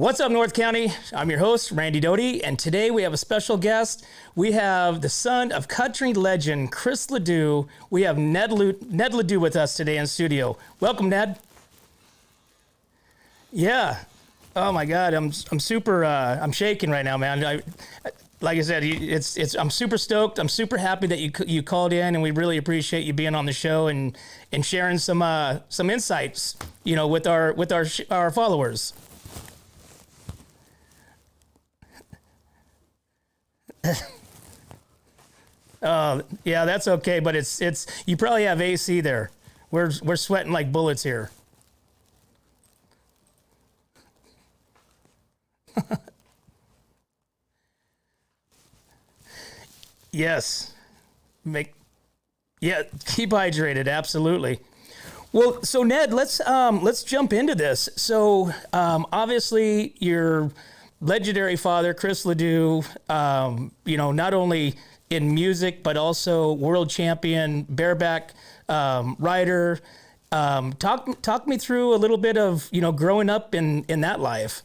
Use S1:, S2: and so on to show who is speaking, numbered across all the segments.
S1: What's up, North County? I'm your host, Randy Doty, and today we have a special guest. We have the son of country legend, Chris LeDoux. We have Ned LeDoux with us today in studio. Welcome, Ned. Yeah. Oh my God, I'm super. I'm shaking right now, man. Like I said, I'm super stoked. I'm super happy that you called in, and we really appreciate you being on the show and sharing some insights, with our followers. Yeah, that's okay, but it's you probably have AC there. We're sweating like bullets here. Yes. Yeah, keep hydrated, absolutely. Well, so Ned, let's jump into this. So, obviously your legendary father, Chris LeDoux, not only in music but also world champion bareback rider. Talk me through a little bit of growing up in that life.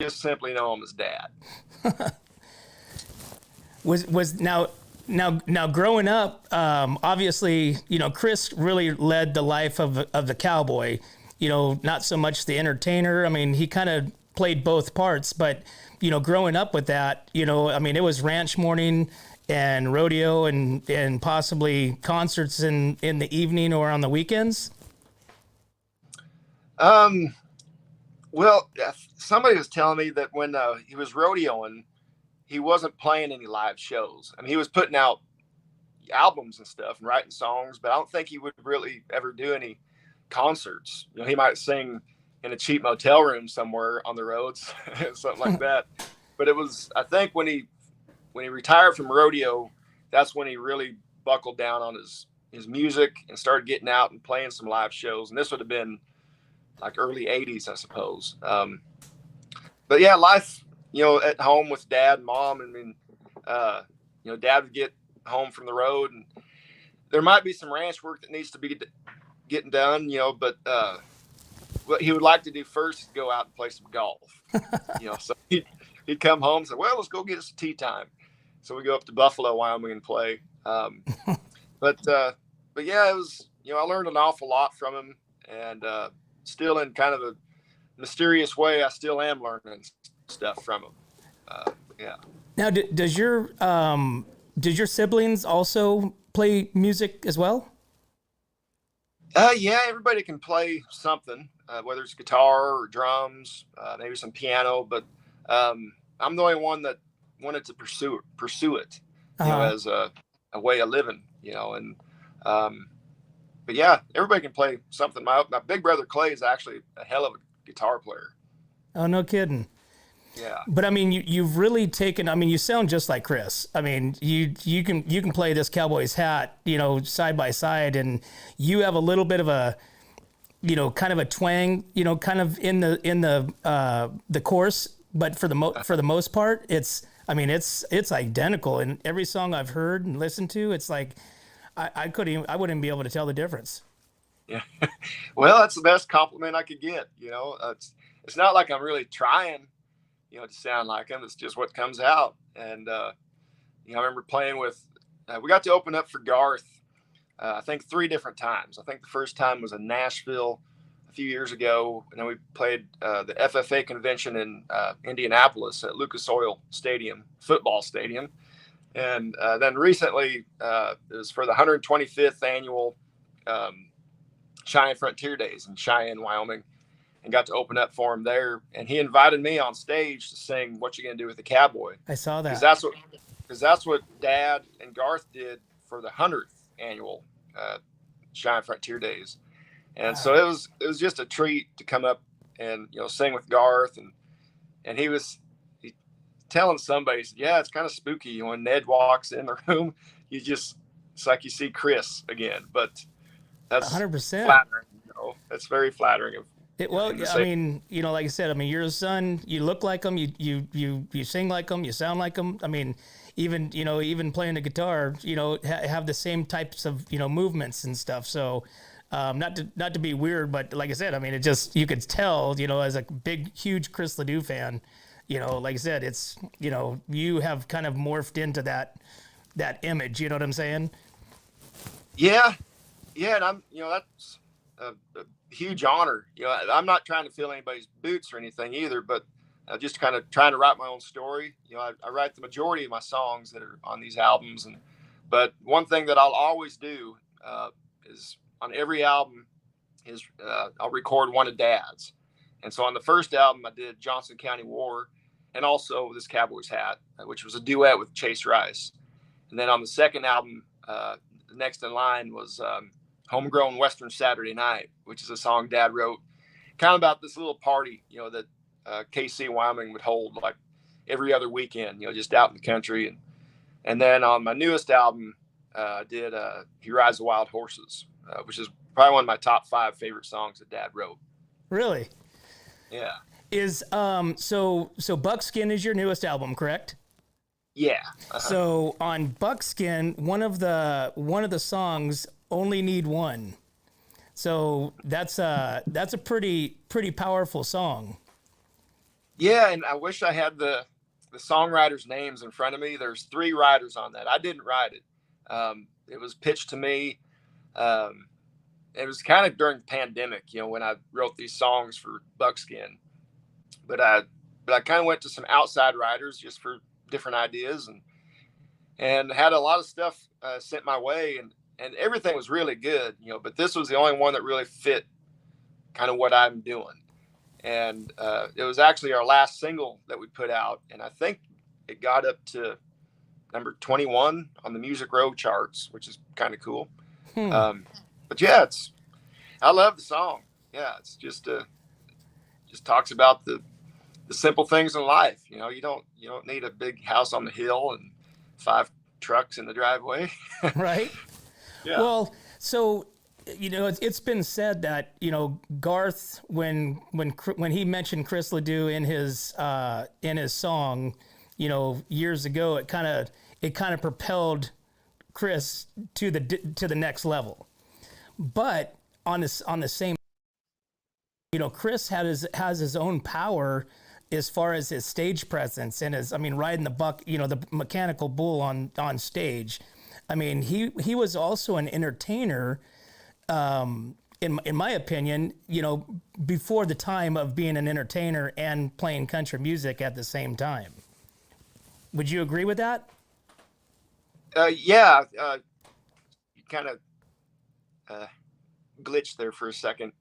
S2: Just simply know him as Dad.
S1: Was now growing up, obviously, Chris really led the life of the cowboy. Not so much the entertainer. I mean, he kind of played both parts, but growing up with that, I mean, it was ranch morning and rodeo and possibly concerts in the evening or on the weekends.
S2: Well, somebody was telling me that when he was rodeoing, he wasn't playing any live shows. I mean, he was putting out albums and stuff and writing songs, but I don't think he would really ever do any concerts. He might sing in a cheap motel room somewhere on the roads, something like that. But it was, I think, when he retired from rodeo, that's when he really buckled down on his music and started getting out and playing some live shows. And this would have been like early 80s, I suppose. But yeah, life, at home with Dad and Mom. I mean, Dad would get home from the road, and there might be some ranch work that needs to be getting done, but what he would like to do first is go out and play some golf. So he'd come home and say, well, let's go get us a tee time. So we go up to Buffalo, Wyoming and play. But yeah, it was, I learned an awful lot from him, and still in kind of a mysterious way, I still am learning stuff from him. Yeah.
S1: Now, does your siblings also play music as well?
S2: Yeah, everybody can play something, whether it's guitar or drums, maybe some piano. But I'm the only one that wanted to pursue it, as a way of living, and but yeah, everybody can play something. My big brother Clay is actually a hell of a guitar player.
S1: Oh, no kidding.
S2: Yeah.
S1: But I mean, you've really taken. I mean, you sound just like Chris. I mean, you can play this Cowboys hat, side by side, and you have a little bit of a, kind of a twang, kind of in the chorus. But for the most part, it's identical. And every song I've heard and listened to, it's like I wouldn't be able to tell the difference.
S2: Yeah. Well, that's the best compliment I could get. It's not like I'm really trying, to sound like him. It's just what comes out. And, I remember playing with, we got to open up for Garth, I think 3 different times. I think the first time was in Nashville a few years ago. And then we played the FFA convention in Indianapolis at Lucas Oil Stadium, football stadium. And then recently, it was for the 125th annual Cheyenne Frontier Days in Cheyenne, Wyoming, and got to open up for him there. And he invited me on stage to sing "What You Gonna Do with the Cowboy."
S1: I saw that.
S2: Because that's what Dad and Garth did for the 100th annual Cheyenne Frontier Days. And so it was just a treat to come up and sing with Garth, and he telling somebody, he said, yeah, it's kind of spooky when Ned walks in the room. It's like you see Chris again. But that's
S1: 100%.
S2: flattering. That's very flattering of
S1: Well,
S2: him to
S1: I
S2: say.
S1: mean, like I said, I mean, you're his son. You look like him. You sing like him. You sound like him. I mean, even playing the guitar, have the same types of movements and stuff. So, not to be weird, but like I said, I mean, it just you could tell, as a big, huge Chris LeDoux fan, like I said, it's you have kind of morphed into that image. You know what I'm saying?
S2: Yeah, yeah, and that's a huge honor. I'm not trying to fill anybody's boots or anything either, but just kind of trying to write my own story. I write the majority of my songs that are on these albums, but one thing that I'll always do is on every album is I'll record one of Dad's. And so on the first album, I did Johnson County War, and also this Cowboys Hat, which was a duet with Chase Rice. And then on the second album, the next in line was Homegrown Western Saturday Night, which is a song Dad wrote kind of about this little party, that KC Wyoming would hold like every other weekend, just out in the country. And then on my newest album, I did He Rides the Wild Horses, which is probably one of my top 5 favorite songs that Dad wrote.
S1: Really?
S2: Yeah.
S1: Is so Buckskin is your newest album, correct?
S2: Yeah.
S1: So on Buckskin, one of the songs, Only Need One. So that's a pretty powerful song.
S2: Yeah, and I wish I had the songwriters' names in front of me. There's 3 writers on that. I didn't write it. It was pitched to me. It was kind of during the pandemic, when I wrote these songs for Buckskin. But I kind of went to some outside writers just for different ideas, and had a lot of stuff sent my way, and everything was really good, but this was the only one that really fit kind of what I'm doing. And it was actually our last single that we put out, and I think it got up to number 21 on the Music Row charts, which is kind of cool. But yeah, I love the song. Yeah, it's just talks about the simple things in life. You don't need a big house on the hill and 5 trucks in the driveway.
S1: Right.
S2: Yeah.
S1: Well, so it's been said that Garth, when he mentioned Chris LeDoux in his song, years ago, it kind of propelled Chris to the next level. But on the same, Chris has his own power as far as his stage presence and riding the mechanical bull on stage. I mean, he was also an entertainer, in my opinion, before the time of being an entertainer and playing country music at the same time. Would you agree with that?
S2: Yeah. You kind of glitched there for a second.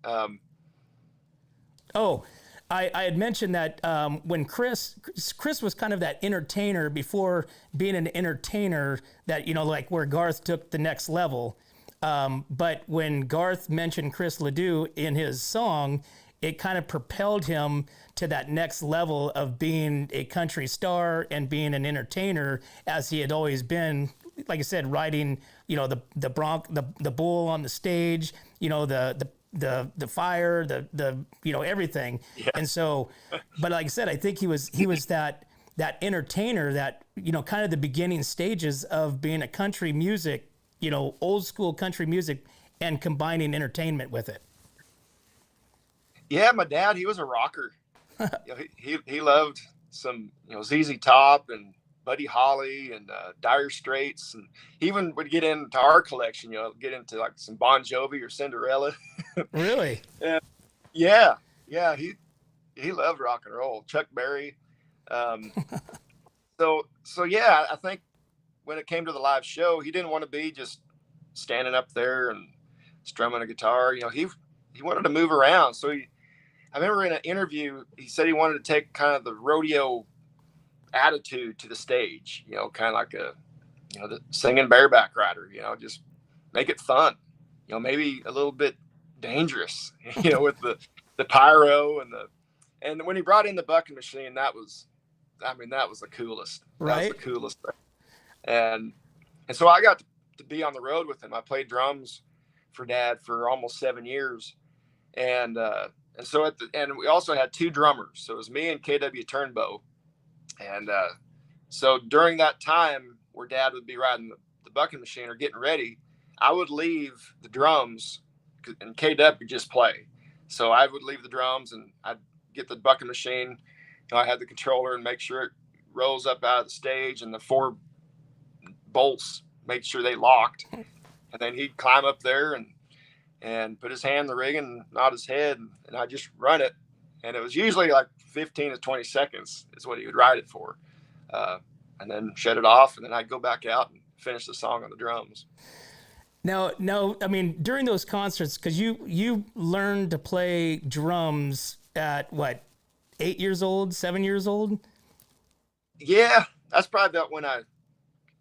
S1: I had mentioned that when Chris was kind of that entertainer before being an entertainer, that like where Garth took the next level. But when Garth mentioned Chris LeDoux in his song, it kind of propelled him to that next level of being a country star and being an entertainer, as he had always been. Like I said, riding the bull on the stage, the fire, the everything.
S2: Yeah.
S1: And so, but like I said, I think he was that entertainer, that kind of the beginning stages of being a country music, old school country music, and combining entertainment with it.
S2: Yeah, my dad, he was a rocker. He loved some ZZ Top and Buddy Holly and Dire Straits, and he even would get into our collection, get into like some Bon Jovi or Cinderella.
S1: Really?
S2: Yeah. He loved rock and roll. Chuck Berry. So yeah, I think when it came to the live show, he didn't want to be just standing up there and strumming a guitar. He wanted to move around. So I remember in an interview, he said he wanted to take kind of the rodeo attitude to the stage, kind of like the singing bareback rider, just make it fun, maybe a little bit dangerous, with the pyro and when he brought in the bucking machine, that was the coolest. That was
S1: Right?
S2: the coolest thing. And so I got to be on the road with him. I played drums for Dad for almost 7 years, and so and we also had two drummers. So it was me and KW Turnbow, and so during that time where Dad would be riding the bucking machine or getting ready, I would leave the drums and KW would just play. So I would leave the drums and I'd get the bucking machine. I had the controller and make sure it rose up out of the stage and the four bolts, make sure they locked. And then he'd climb up there and put his hand in the rig and nod his head, and I just run it. And it was usually like 15 to 20 seconds is what he would ride it for. And then shut it off, and then I'd go back out and finish the song on the drums.
S1: Now, I mean, during those concerts, because you learned to play drums at what, 8 years old, 7 years old?
S2: Yeah, that's probably about when I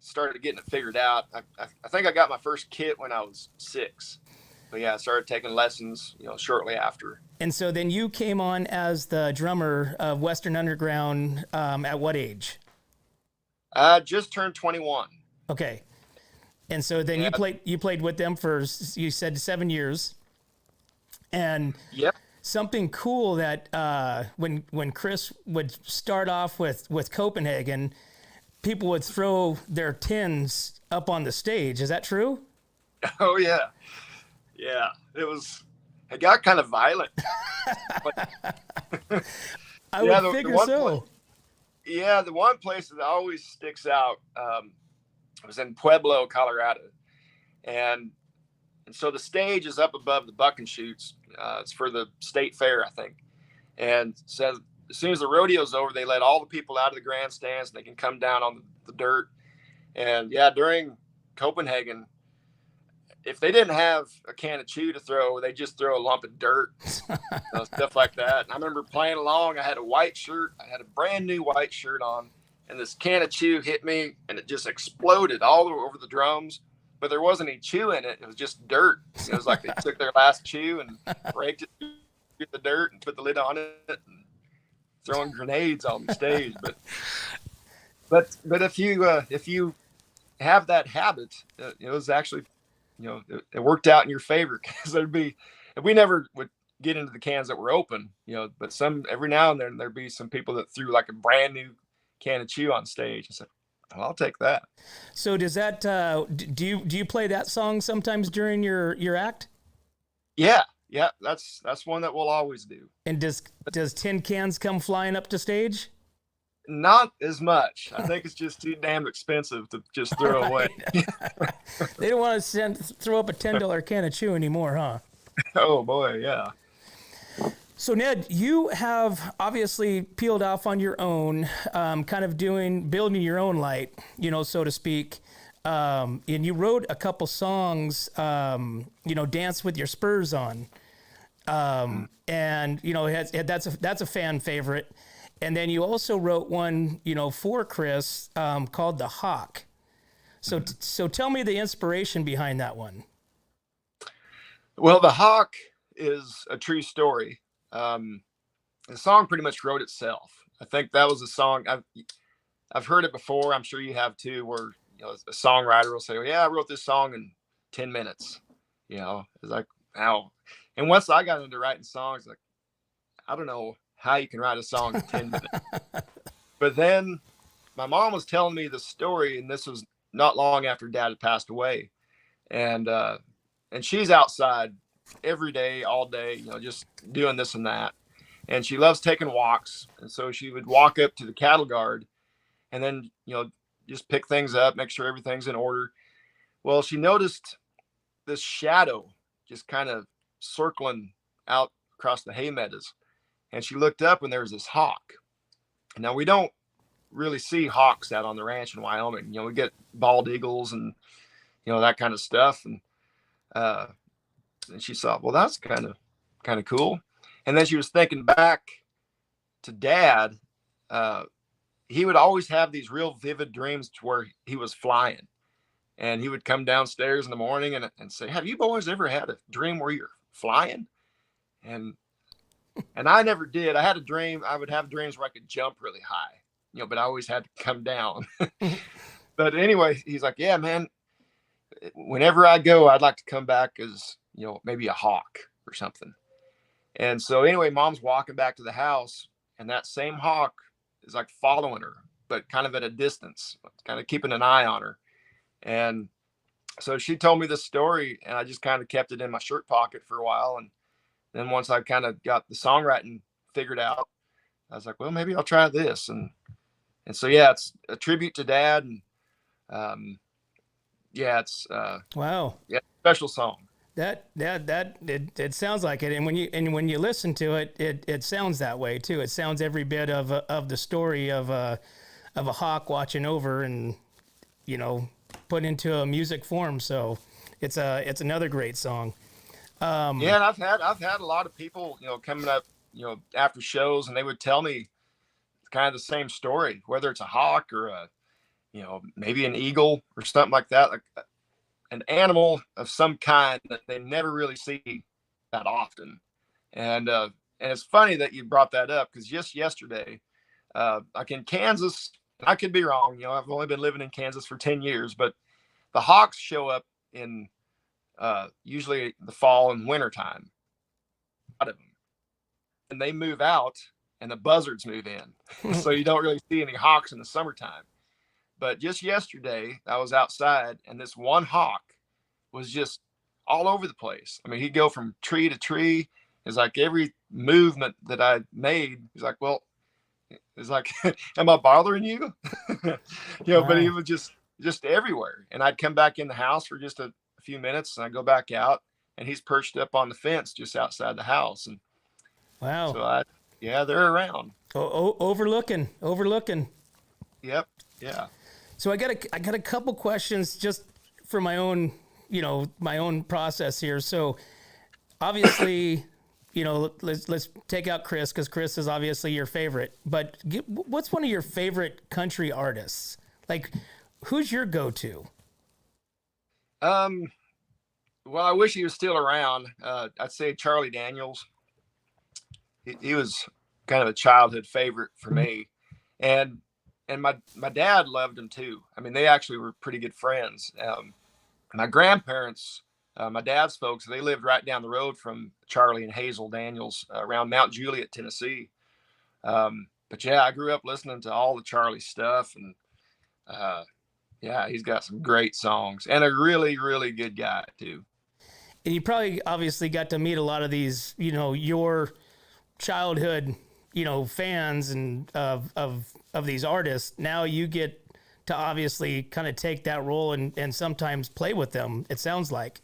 S2: started getting it figured out. I think I got my first kit when I was 6. But yeah, I started taking lessons, shortly after.
S1: And so then you came on as the drummer of Western Underground at what age?
S2: I just turned 21.
S1: Okay. And so then you played with them for, you said, 7 years. And
S2: yep.
S1: Something cool that when Chris would start off with Copenhagen, people would throw their tins up on the stage. Is that true?
S2: Oh yeah. Yeah. It got kind of violent.
S1: I would figure so.
S2: Yeah, the one place that always sticks out was in Pueblo, Colorado, and so the stage is up above the bucking chutes. It's for the state fair, I think. And so as soon as the rodeo's over, they let all the people out of the grandstands and they can come down on the dirt. And yeah, during Copenhagen, if they didn't have a can of chew to throw, they just throw a lump of dirt, stuff like that. And I remember playing along. I had a white shirt. I had a brand new white shirt on, and this can of chew hit me, and it just exploded all over the drums. But there wasn't any chew in it. It was just dirt. It was like they took their last chew and raked it through the dirt and put the lid on it and throwing grenades on the stage. But if you have that habit, it was actually, it worked out in your favor, because we never would get into the cans that were open, but every now and then there'd be some people that threw like a brand new can of chew on stage. I said, well, I'll take that.
S1: So does that, do you play that song sometimes during your act?
S2: Yeah. That's one that we'll always do.
S1: And does tin cans come flying up to stage?
S2: Not as much. I think it's just too damn expensive to just throw away.
S1: They don't want to throw up a $10 can of chew anymore, huh?
S2: Oh boy, yeah.
S1: So Ned, you have obviously peeled off on your own, kind of building your own light, so to speak. And you wrote a couple songs, Dance with Your Spurs on. And that's a fan favorite. And then you also wrote one, for Chris, called The Hawk. So tell me the inspiration behind that one.
S2: Well, The Hawk is a true story. The song pretty much wrote itself. I think that was a song I've heard it before. I'm sure you have too, where a songwriter will say, well, yeah, I wrote this song in 10 minutes. It's like, how? And once I got into writing songs, like, I don't know how you can write a song in 10 minutes. But then my mom was telling me the story, and this was not long after Dad had passed away. And she's outside every day, all day, just doing this and that. And she loves taking walks. And so she would walk up to the cattle guard and then, just pick things up, make sure everything's in order. Well, she noticed this shadow just kind of circling out across the hay meadows. And she looked up and there was this hawk. Now, we don't really see hawks out on the ranch in Wyoming. We get bald eagles and, that kind of stuff. And she thought, well, that's kind of cool. And then she was thinking back to Dad. He would always have these real vivid dreams to where he was flying, and he would come downstairs in the morning and say, have you boys ever had a dream where you're flying? And And I never did. I had a dream. I would have dreams where I could jump really high, but I always had to come down. But anyway, he's like, yeah, man, whenever I go, I'd like to come back as, maybe a hawk or something. And so anyway, mom's walking back to the house, and that same hawk is like following her, but kind of at a distance, kind of keeping an eye on her. And so she told me this story, and I just kind of kept it in my shirt pocket for a while. And then once I kind of got the songwriting figured out, I was like, well, maybe I'll try this. And so, yeah, it's a tribute to Dad. And yeah, it's
S1: Wow.
S2: Yeah, special song.
S1: It sounds like it, and when you listen to it, it sounds that way too. It sounds every bit of the story of a hawk watching over and put into a music form. So it's another great song.
S2: Yeah, and I've had a lot of people coming up after shows, and they would tell me kind of the same story, whether it's a hawk or a maybe an eagle or something like that, like an animal of some kind that they never really see that often. And it's funny that you brought that up, because just yesterday, like in Kansas, I could be wrong. I've only been living in Kansas for 10 years, but the hawks show up in usually the fall and winter time, a lot of them, and they move out, and the buzzards move in. So you don't really see any hawks in the summertime. But just yesterday, I was outside, and this one hawk was just all over the place. I mean, he'd go from tree to tree. It's like every movement that I made, he's like, well, it's like, am I bothering you?
S1: Wow.
S2: But he was just everywhere. And I'd come back in the house for just a few minutes, and I go back out, and he's perched up on the fence just outside the house. And
S1: Wow.
S2: so they're around.
S1: Overlooking.
S2: Yep. Yeah.
S1: So I got a couple questions just for my own process here. So obviously, let's take out Chris, because Chris is obviously your favorite. But what's one of your favorite country artists? Like, who's your go-to?
S2: Well, I wish he was still around. I'd say Charlie Daniels. He was kind of a childhood favorite for me, and my dad loved him too. I mean, they actually were pretty good friends. My grandparents, my dad's folks, they lived right down the road from Charlie and Hazel Daniels, around Mount Juliet, Tennessee. But yeah, I grew up listening to all the Charlie stuff, and yeah, he's got some great songs, and a really, really good guy too.
S1: And you probably obviously got to meet a lot of these, your childhood, fans and of these artists. Now you get to obviously kind of take that role and sometimes play with them, it sounds like.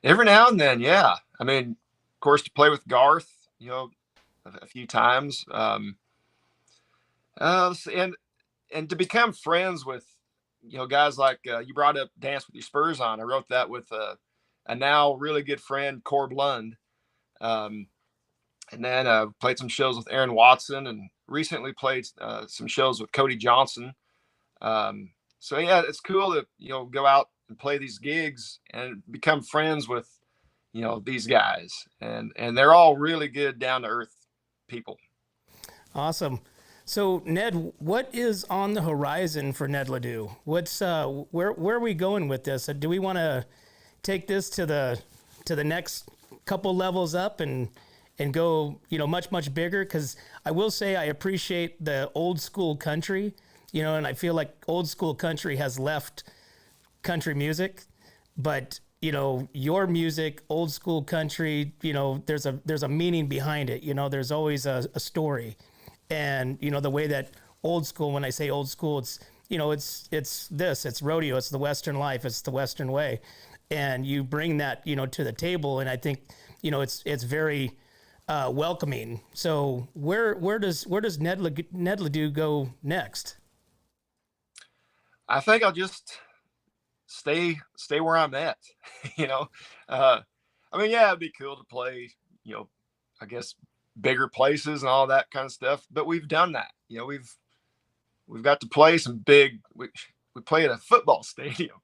S2: Every now and then, yeah. I mean, of course, to play with Garth, a few times, and to become friends with guys like you brought up Dance with Your Spurs On. I wrote that with a now really good friend, Corb Lund. And then played some shows with Aaron Watson, and recently played some shows with Cody Johnson. So yeah, it's cool to go out and play these gigs and become friends with these guys, and they're all really good, down to earth people.
S1: Awesome. So Ned, what is on the horizon for Ned LeDoux? What's where are we going with this? Do we want to take this to the next couple levels up and go, much bigger? Because I will say I appreciate the old school country, and I feel like old school country has left country music, but your music, old school country, there's a meaning behind it. There's always a story, and the way that old school. When I say old school, it's it's rodeo, it's the Western life, it's the Western way, and you bring that to the table, and I think it's very welcoming. So where does Ned LeDoux go next?
S2: I think I'll just stay where I'm at. I mean, yeah, it'd be cool to play, I guess bigger places and all that kind of stuff. But we've done that. We've got to play some big. We play at a football stadium,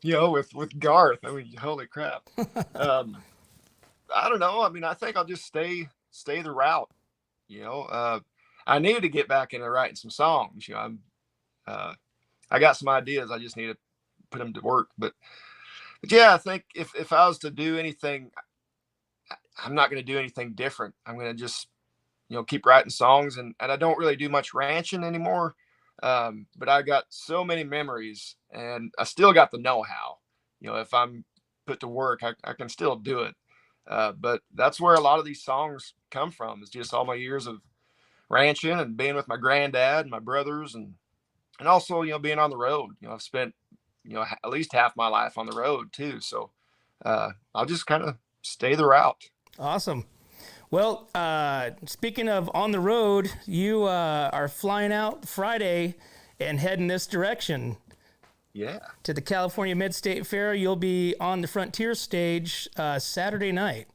S2: with Garth. I mean, holy crap. I don't know. I mean, I think I'll just stay stay the route. I need to get back into writing some songs. I got some ideas. I just need to put them to work. But yeah, I think if I was to do anything, I'm not going to do anything different. I'm going to just, keep writing songs, and I don't really do much ranching anymore. But I got so many memories, and I still got the know-how. If I'm put to work, I can still do it. But that's where a lot of these songs come from, is just all my years of ranching and being with my granddad and my brothers, and also, being on the road. I've spent, at least half my life on the road too. So I'll just kind of stay the route.
S1: Awesome. Well, speaking of on the road, you are flying out Friday and heading this direction.
S2: Yeah.
S1: To the California Mid-State Fair. You'll be on the Frontier stage Saturday night.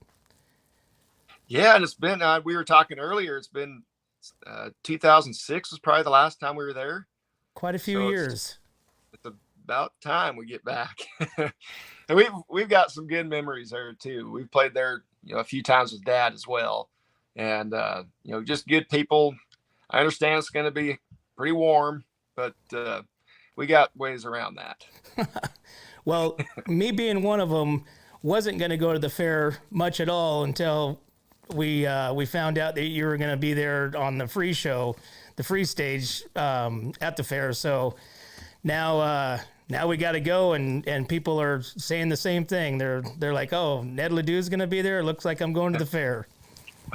S2: Yeah, and it's been, we were talking earlier, it's been 2006 was probably the last time we were there.
S1: Quite a few years.
S2: It's about time we get back. And we've got some good memories there too. We've played there, a few times with Dad as well. And, just good people. I understand it's going to be pretty warm, but we got ways around that.
S1: Well, me being one of them, wasn't going to go to the fair much at all until we found out that you were going to be there on the free show, the free stage at the fair. So now we got to go, and people are saying the same thing. They're like, "Oh, Ned LeDoux is going to be there. It looks like I'm going to the fair."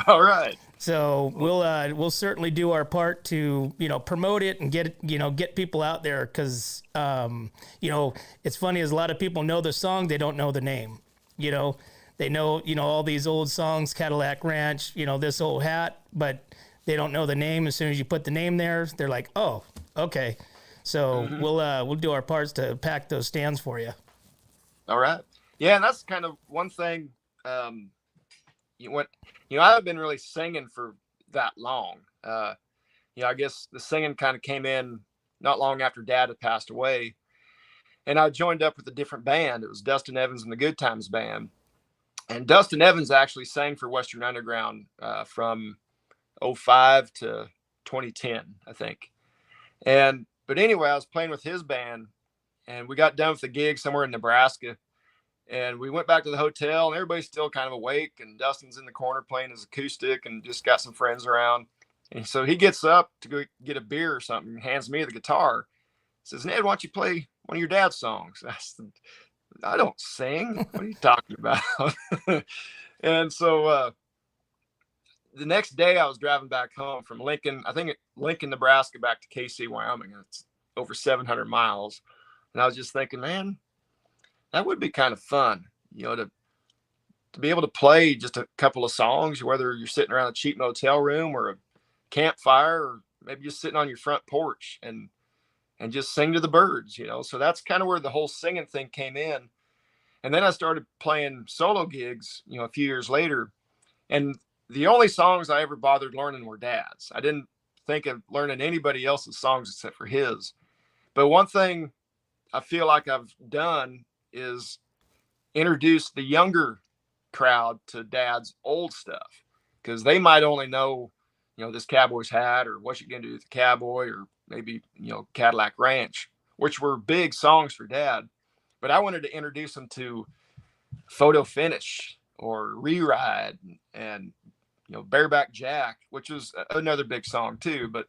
S2: All right.
S1: So we'll certainly do our part to promote it and get people out there, because it's funny, as a lot of people know the song, they don't know the name. They know all these old songs, Cadillac Ranch, This Old Hat, but they don't know the name. As soon as you put the name there, they're like, oh, okay. So we'll do our parts to pack those stands for you.
S2: All right. Yeah, and that's kind of one thing. I haven't been really singing for that long. I guess the singing kind of came in not long after Dad had passed away, and I joined up with a different band. It was Dustin Evans and the Good Times Band, and Dustin Evans actually sang for Western Underground from 2005 to 2010, I think. But anyway, I was playing with his band, and we got done with the gig somewhere in Nebraska. And we went back to the hotel, and everybody's still kind of awake. And Dustin's in the corner playing his acoustic and just got some friends around. And so he gets up to go get a beer or something and hands me the guitar. He says, "Ned, why don't you play one of your dad's songs?" I said, "I don't sing. What are you talking about?" And so the next day I was driving back home from Lincoln, Nebraska, back to KC, Wyoming. It's over 700 miles. And I was just thinking, man, that would be kind of fun, to be able to play just a couple of songs, whether you're sitting around a cheap motel room or a campfire, or maybe just sitting on your front porch and just sing to the birds, So that's kind of where the whole singing thing came in. And then I started playing solo gigs, a few years later. And the only songs I ever bothered learning were Dad's. I didn't think of learning anybody else's songs except for his. But one thing I feel like I've done is introduce the younger crowd to Dad's old stuff, because they might only know, This Cowboy's Hat, or What You Gonna Do with the Cowboy, or maybe, Cadillac Ranch, which were big songs for Dad. But I wanted to introduce them to Photo Finish or Reride and Bareback Jack, which was another big song too. But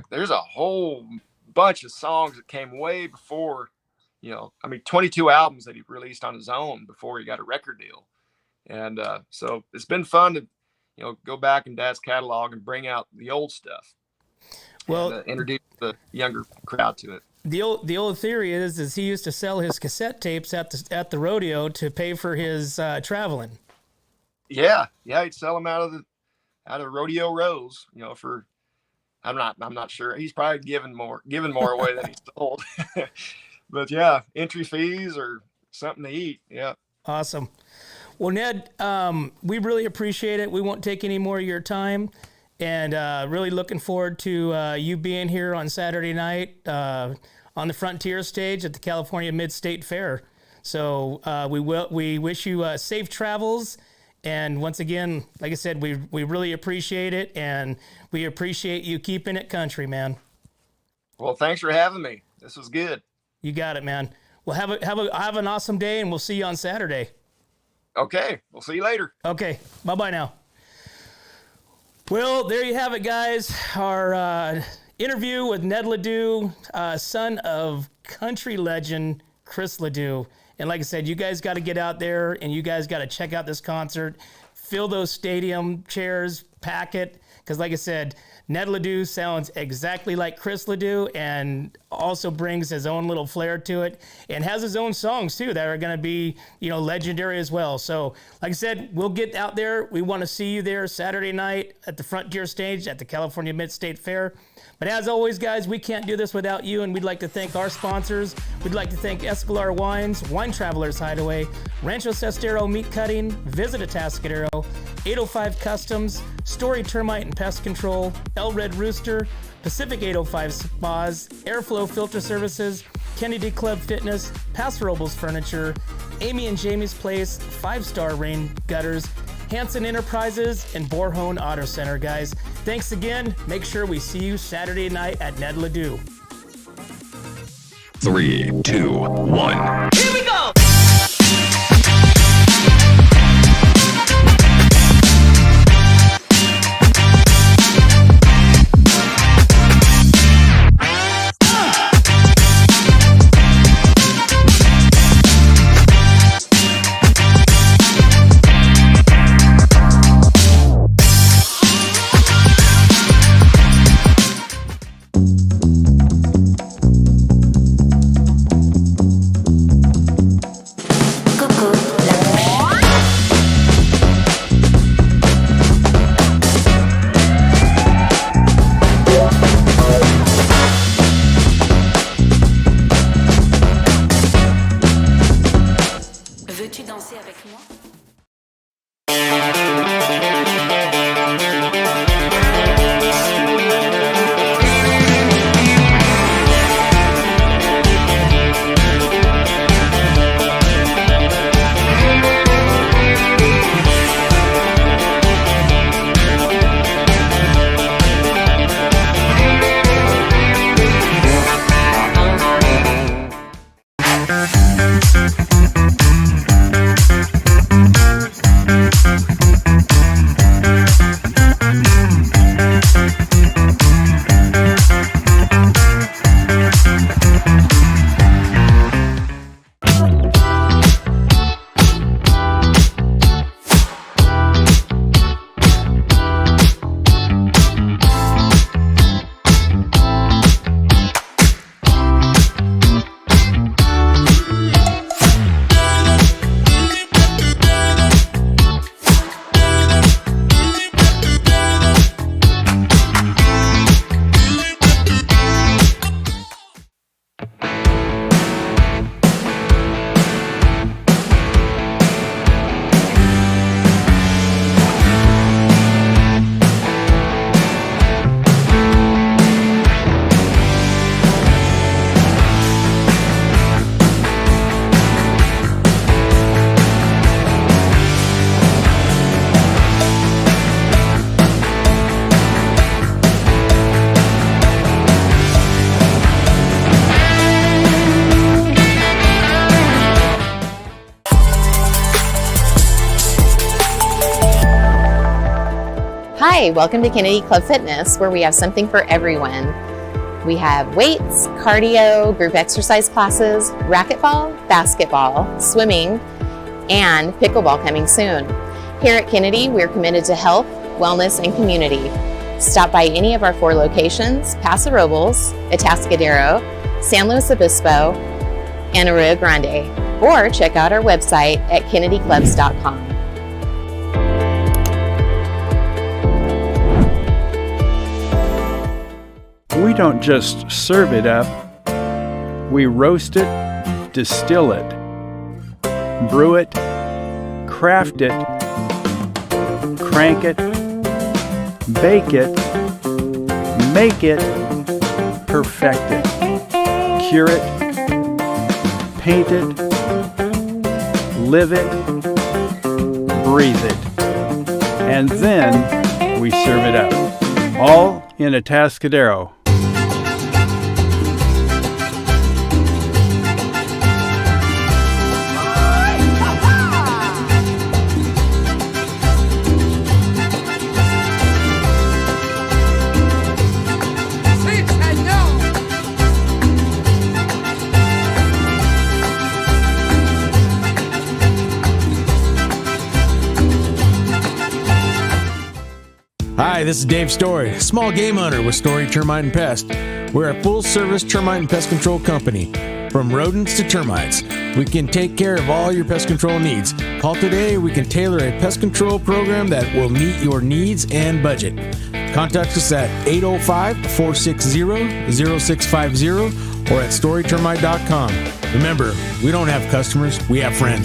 S2: there's a whole bunch of songs that came way before 22 albums that he released on his own before he got a record deal. And so it's been fun to, go back in Dad's catalog and bring out the old stuff.
S1: Well,
S2: and, introduce the younger crowd to it.
S1: The old theory is he used to sell his cassette tapes at the rodeo to pay for his traveling. Yeah,
S2: he'd sell them out of Rodeo Rows, for, I'm not sure. He's probably given more away than he sold. But yeah, entry fees or something to eat. Yeah.
S1: Awesome. Well, Ned, we really appreciate it. We won't take any more of your time, and really looking forward to you being here on Saturday night on the Frontier stage at the California Mid-State Fair. So we wish you safe travels, And once again, like I said, we really appreciate it, and we appreciate you keeping it country, man.
S2: Well, thanks for having me. This was good.
S1: You got it, man. Well, have an awesome day, and we'll see you on Saturday.
S2: Okay, we'll see you later.
S1: Okay, bye-bye now. Well, there you have it, guys. Our interview with Ned LeDoux, son of country legend Chris LeDoux. And like I said, you guys got to get out there and you guys got to check out this concert. Fill those stadium chairs, pack it. Because like I said, Ned LeDoux sounds exactly like Chris LeDoux and also brings his own little flair to it and has his own songs too that are going to be, legendary as well. So like I said, we'll get out there. We want to see you there Saturday night at the Frontier Stage at the California Mid-State Fair. But as always, guys, we can't do this without you, and we'd like to thank our sponsors. We'd like to thank Escalar Wines, Wine Travelers Hideaway, Rancho Sestero Meat Cutting, Visit Atascadero, 805 Customs, Story Termite and Pest Control, El Red Rooster, Pacific 805 Spas, Airflow Filter Services, Kennedy Club Fitness, Paso Robles Furniture, Amy and Jamie's Place, 5-Star Rain Gutters, Hanson Enterprises, and Borhone Auto Center, guys. Thanks again. Make sure we see you Saturday night at Ned LeDoux.
S3: 3, 2, 1.
S4: Here we go! Veux-tu danser avec moi?
S5: Hi, welcome to Kennedy Club Fitness, where we have something for everyone. We have weights, cardio, group exercise classes, racquetball, basketball, swimming, and pickleball coming soon. Here at Kennedy, we're committed to health, wellness, and community. Stop by any of our 4 locations: Paso Robles, Atascadero, San Luis Obispo, and Arroyo Grande, or check out our website at kennedyclubs.com.
S6: We don't just serve it up, we roast it, distill it, brew it, craft it, crank it, bake it, make it, perfect it, cure it, paint it, live it, breathe it. And then we serve it up. All in a Tascadero.
S4: Hi, this is Dave Story, small game hunter with Story Termite and Pest. We're a full-service termite and pest control company. From rodents to termites, we can take care of all your pest control needs. Call today, we can tailor a pest control program that will meet your needs and budget. Contact us at 805-460-0650 or at storytermite.com. Remember, we don't have customers, we have friends.